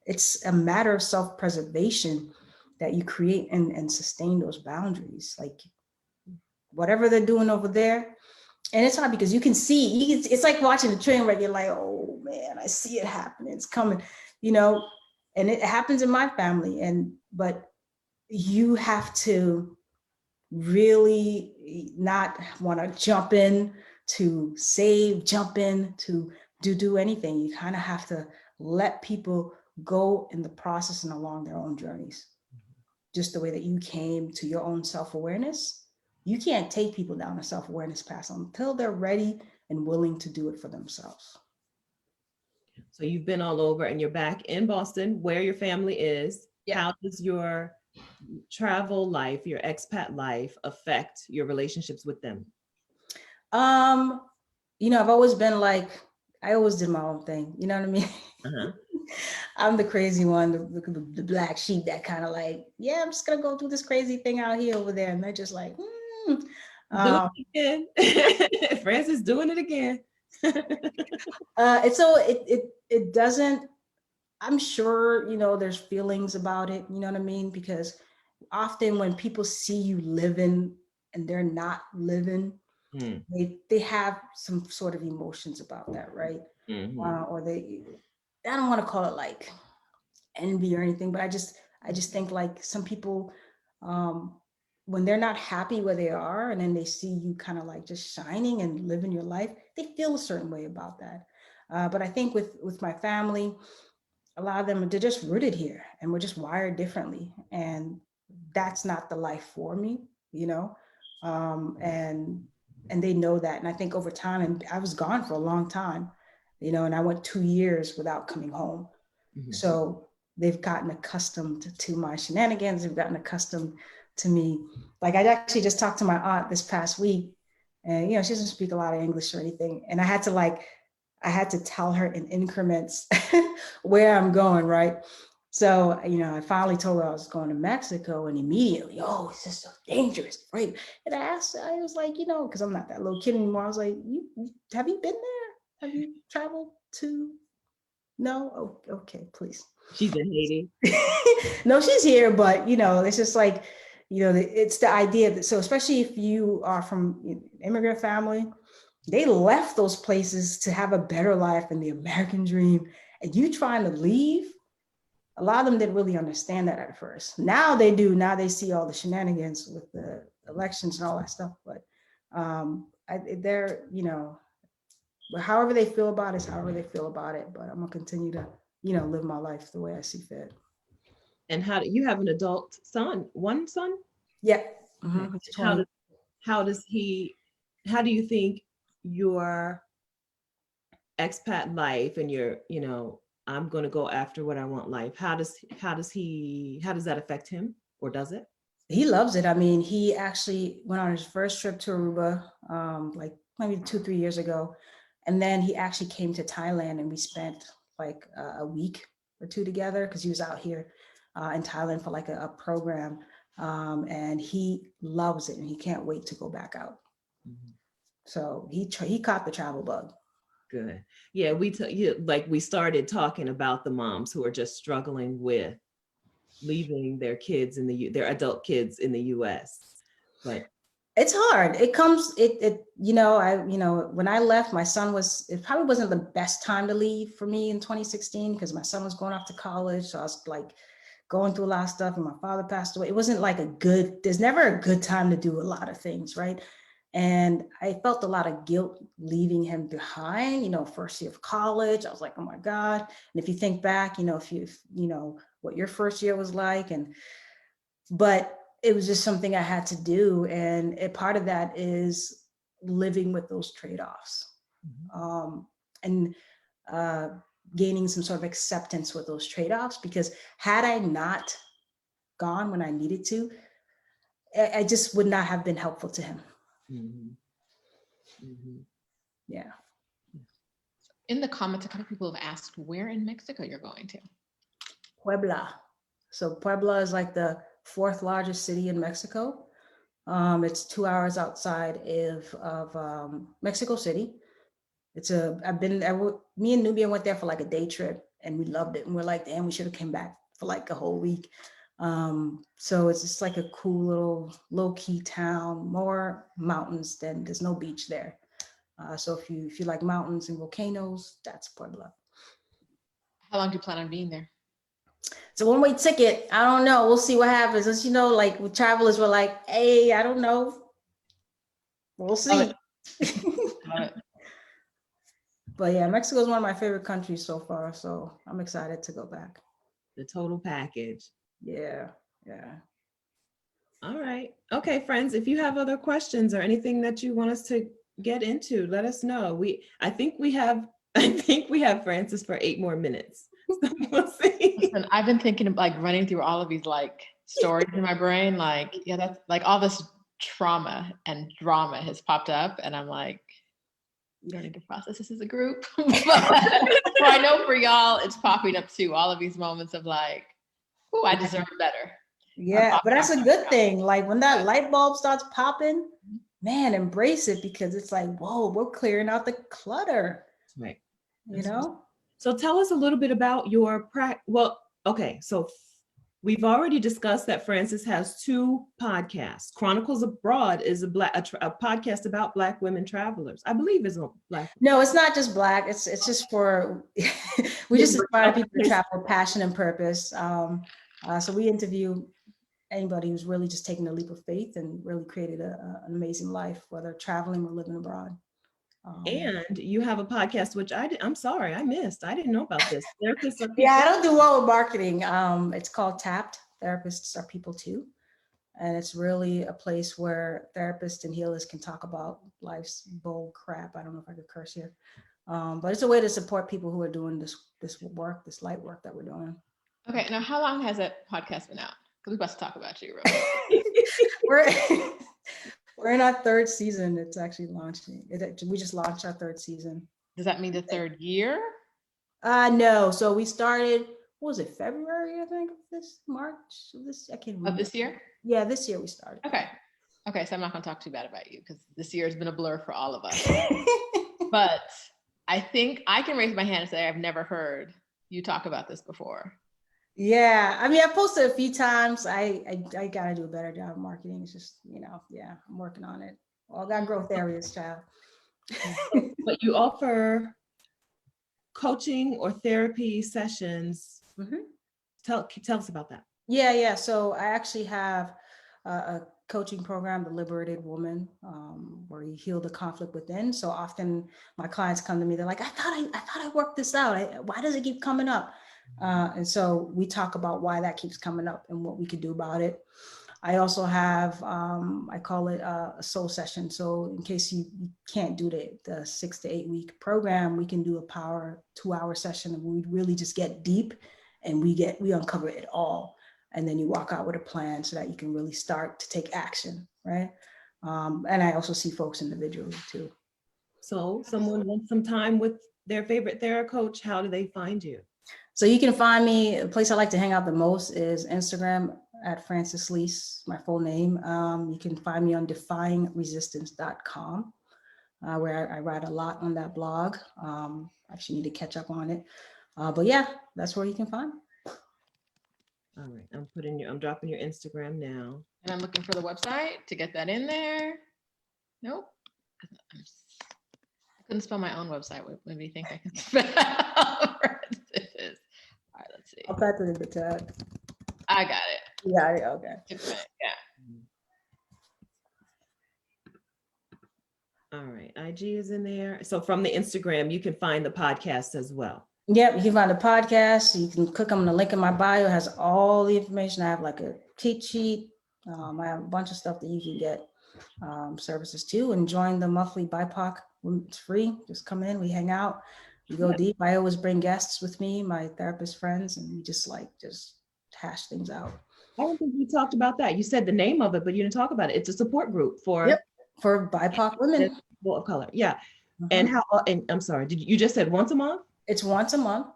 It's a matter of self-preservation that you create and sustain those boundaries. Like whatever they're doing over there. And it's hard because you can see, it's like watching a train wreck. You're like, oh man, I see it happening. It's coming, and it happens in my family. But you have to really not want to jump in to save, jump in to do anything. You kind of have to let people go in the process and along their own journeys. Just the way that you came to your own self-awareness, you can't take people down a self-awareness path until they're ready and willing to do it for themselves. So you've been all over and you're back in Boston where your family is. Yeah. How does your travel life, your expat life affect your relationships with them? I've always been like, I always did my own thing. You know what I mean? Uh-huh. I'm the crazy one, the black sheep that kind of like, yeah, I'm just gonna go do this crazy thing out here over there. And they're just like, Doing it again. Frances doing it again. it doesn't, I'm sure, there's feelings about it, you know what I mean? Because often when people see you living and they're not living, they have some sort of emotions about that, right? Or I don't want to call it like envy or anything, but I just think like some people, when they're not happy where they are and then they see you kind of like just shining and living your life, they feel a certain way about that. But I think with my family, a lot of them, they're just rooted here and we're just wired differently. And that's not the life for me, and they know that. And I think over time, and I was gone for a long time, and I went 2 years without coming home. So they've gotten accustomed to my shenanigans. They've gotten accustomed to me. Like I actually just talked to my aunt this past week and, she doesn't speak a lot of English or anything. And I had to tell her in increments where I'm going, right? So, I finally told her I was going to Mexico and immediately, oh, it's just so dangerous, right? And I was like, because I'm not that little kid anymore. I was like, have you been there? Have you traveled to? No? Oh, okay, please. She's in Haiti. No, she's here, but, it's just like, it's the idea that, so especially if you are from an immigrant family, they left those places to have a better life and the American dream. And you trying to leave, a lot of them didn't really understand that at first. Now they do. Now they see all the shenanigans with the elections and all that stuff. But they're, but however they feel about it is however they feel about it. But I'm going to continue to, live my life the way I see fit. And how do you have an adult son? One son? Yeah. Okay. How do you think your expat life and your, I'm going to go after what I want life, how does that affect him, or does it? He loves it. I mean, he actually went on his first trip to Aruba, like maybe 2-3 years ago. And then he actually came to Thailand and we spent like a week or two together because he was out here in Thailand for like a program. And he loves it and he can't wait to go back out. So he caught the travel bug. Good. Yeah, we started talking about the moms who are just struggling with leaving their kids their adult kids in the US. But it's hard. It comes, when I left, my son it probably wasn't the best time to leave for me in 2016 because my son was going off to college. So I was like going through a lot of stuff and my father passed away. It wasn't like there's never a good time to do a lot of things, right? And I felt a lot of guilt leaving him behind, first year of college. I was like, oh my God. And if you think back, what your first year was like, but it was just something I had to do. And a part of that is living with those trade-offs, and gaining some sort of acceptance with those trade-offs, because had I not gone when I needed to, I just would not have been helpful to him. Yeah. In the comments, a couple of people have asked where in Mexico you're going to. Puebla. So Puebla is like the 4th largest city in Mexico. It's 2 hours outside of Mexico City. Me and Nubia went there for like a day trip and we loved it. And we're like, damn, we should have came back for like a whole week. So it's just like a cool little low-key town, more mountains than there's no beach there. So if you like mountains and volcanoes, that's Puebla. How long do you plan on being there? It's a one-way ticket. I don't know. We'll see what happens. As you know, like with travelers, we're like, hey, I don't know. We'll see. Love it. But yeah, Mexico is one of my favorite countries so far. So I'm excited to go back. The total package. Yeah. Yeah. All right. Okay, friends, if you have other questions or anything that you want us to get into, let us know. I think we have Frances for 8 more minutes. So we'll see. Listen, I've been thinking of like running through all of these like stories in my brain. Like, yeah, that's like all this trauma and drama has popped up. And I'm like, you don't need to process this as a group. But I know for y'all, it's popping up too. All of these moments of like, oh, I deserve better. Yeah, but that's a good thing. Like when that light bulb starts popping, man, embrace it, because it's like, whoa, we're clearing out the clutter. Right. You know? So tell us a little bit about your practice. Well, okay. So we've already discussed that Frances has 2 podcasts. Chronicles Abroad is a podcast about Black women travelers. I believe is a Black. No, it's not just Black. It's just for, we just inspire people to travel with passion and purpose. So we interview anybody who's really just taking a leap of faith and really created an amazing life, whether traveling or living abroad. And you have a podcast, which I'm sorry, I missed. I didn't know about this. Yeah, I don't do well with marketing. It's called Tapped. Therapists Are People Too. And it's really a place where therapists and healers can talk about life's bull crap. I don't know if I could curse here. But it's a way to support people who are doing this work, this light work that we're doing. Okay, now how long has that podcast been out? Because we're about to talk about you, We're in our 3rd season. It's actually launching. We just launched our 3rd season. Does that mean the 3rd year? No. So we started, what was it, February, I think, March of this, I can't remember. Of this year? Yeah, this year we started. Okay, so I'm not gonna talk too bad about you because this year has been a blur for all of us. But I think I can raise my hand and say I've never heard you talk about this before. Yeah, I mean, I posted a few times. I gotta do a better job of marketing. It's just, yeah, I'm working on it. All got growth areas, child. But you offer coaching or therapy sessions. Mm-hmm. Tell us about that. Yeah. So I actually have a coaching program, The Liberated Woman, where you heal the conflict within. So often my clients come to me, they're like, I thought I worked this out. Why does it keep coming up? And so we talk about why that keeps coming up and what we could do about it. I also have, I call it a soul session. So in case you can't do the 6 to 8 week program, we can do a power 2-hour session and we really just get deep and we uncover it all. And then you walk out with a plan so that you can really start to take action, right? And I also see folks individually too. So someone wants some time with their favorite therapist coach, how do they find you? So you can find me, the place I like to hang out the most is Instagram at Frantzces Lys, my full name. You can find me on defyingresistance.com, where I write a lot on that blog. I actually need to catch up on it. But yeah, that's where you can find me. All right, I'm dropping your Instagram now. And I'm looking for the website to get that in there. Nope. I couldn't spell my own website. What do you think I can spell? All right, let's see. I'll type it in the chat. I got it. Yeah, okay. Yeah. All right, IG is in there. So from the Instagram, you can find the podcast as well. Yep, you can find the podcast. You can click on the link in my bio. It has all the information. I have like a cheat sheet. I have a bunch of stuff that you can get services too. And join the monthly BIPOC. It's free. Just come in. We hang out. We go deep. I always bring guests with me, my therapist friends, and we just hash things out. I don't think you talked about that. You said the name of it, but you didn't talk about it. It's a support group for BIPOC women, people of color. Yeah. Mm-hmm. And I'm sorry, you just said once a month? It's once a month.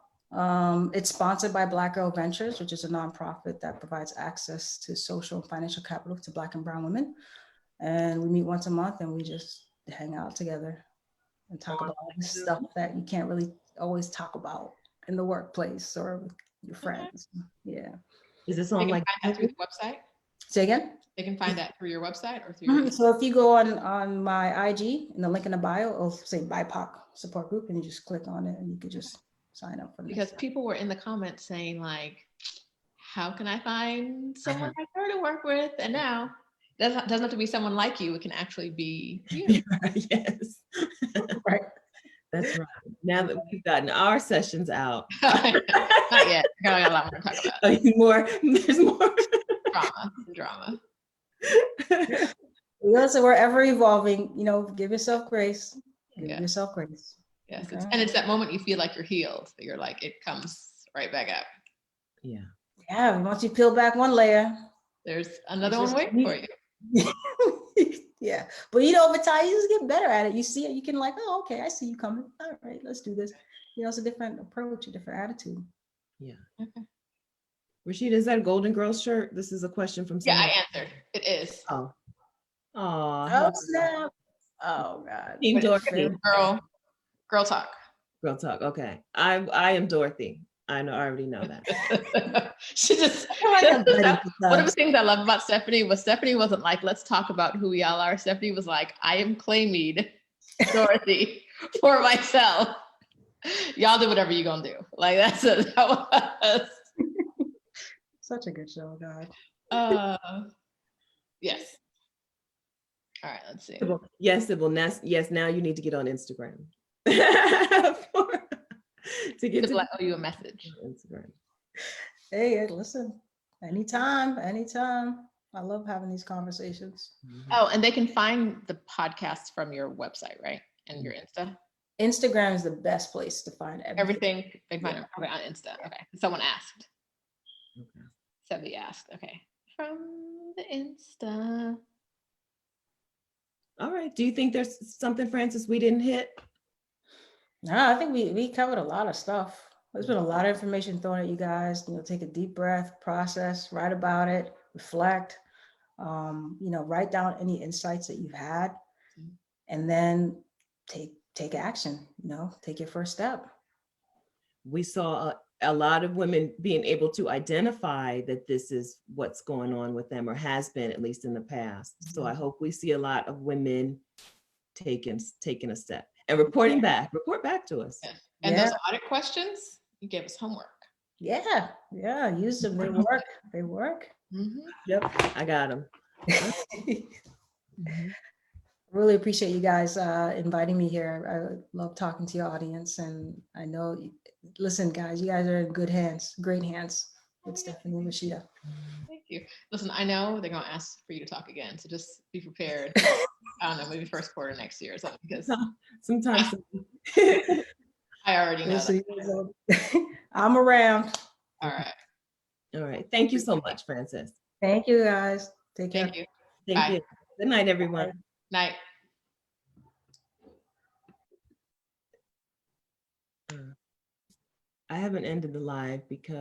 It's sponsored by Black Girl Ventures, which is a nonprofit that provides access to social and financial capital to Black and brown women. And we meet once a month and we just hang out together and talk about all this stuff that you can't really always talk about in the workplace or with your friends. Yeah. Is this on like through the website? Say again? They can find that through your website or through your So if you go on my IG, in the link in the bio, it'll say BIPOC support group, and you just click on it and you could just sign up for the Because next people were in the comments saying like, how can I find someone Uh-huh. like her to work with? And now doesn't have to be someone like you. It can actually be you. Yes, step. Right. that's right. Now that we've gotten our sessions out, Not yet. Got a lot more to talk about. there's more. Drama. Listen, we're ever evolving, you know, give yourself grace. Give Yeah. yourself grace. Yes. Okay. And it's that moment you feel like you're healed. That you're like, it comes right back up. Yeah. Yeah, once you peel back one layer, There's another it's one just- waiting for you. yeah. But you know, over time, you just get better at it. You see it, you can like, oh, okay, I see you coming. All right, let's do this. You know, it's a different approach, a different attitude. Yeah. Okay. Rashida, is that a Golden Girls shirt? This is a question from Yeah, someone. I answered. It is. Oh. Oh, snap. Oh, God. Team But it's Dorothy. Girl talk. Girl talk. Okay. I am Dorothy. I already know that. She just like a buddy one of the sometimes. things I love about Stephanie was Stephanie wasn't like, let's talk about who y'all are. Stephanie was like, I am claiming Dorothy for myself. Y'all do whatever you're gonna do. Like that was Such a good show, God. yes. All right, let's see. Yes, Sybil. Yes, now you need to get on Instagram. To get to I owe you a message. Instagram. Hey, listen, anytime. I love having these conversations. Oh, and they can find the podcast from your website, right? And your Insta. Instagram is the best place to find everything. They can find it on Insta. Okay. Someone asked. Okay. Somebody asked. Okay. From the Insta. All right. Do you think there's something, Frances, we didn't hit? No, I think we covered a lot of stuff. There's been a lot of information thrown at you guys. You know, take a deep breath, process, write about it, reflect. You know, write down any insights that you've had, and then take action. You know, take your first step. We saw a lot of women being able to identify that this is what's going on with them, or has been, at least in the past. So I hope we see a lot of women taking a step and report back to us. Yeah. And those audit questions, you gave us homework. Yeah, use them. They work. Mm-hmm. Yep, I got them. Really appreciate you guys inviting me here. I love talking to your audience, and I know, listen, guys, you guys are in good hands, great hands with Stephanie and Rashida. Thank you. Listen, I know they're going to ask for you to talk again, so just be prepared. I don't know, maybe first quarter next year or something, because Sometimes. I already know that. I'm around. All right. All right. Thank you so much, Frances. Thank you, guys. Take care. Thank you. Thank Bye. you. Good night, everyone. Night. I haven't ended the live because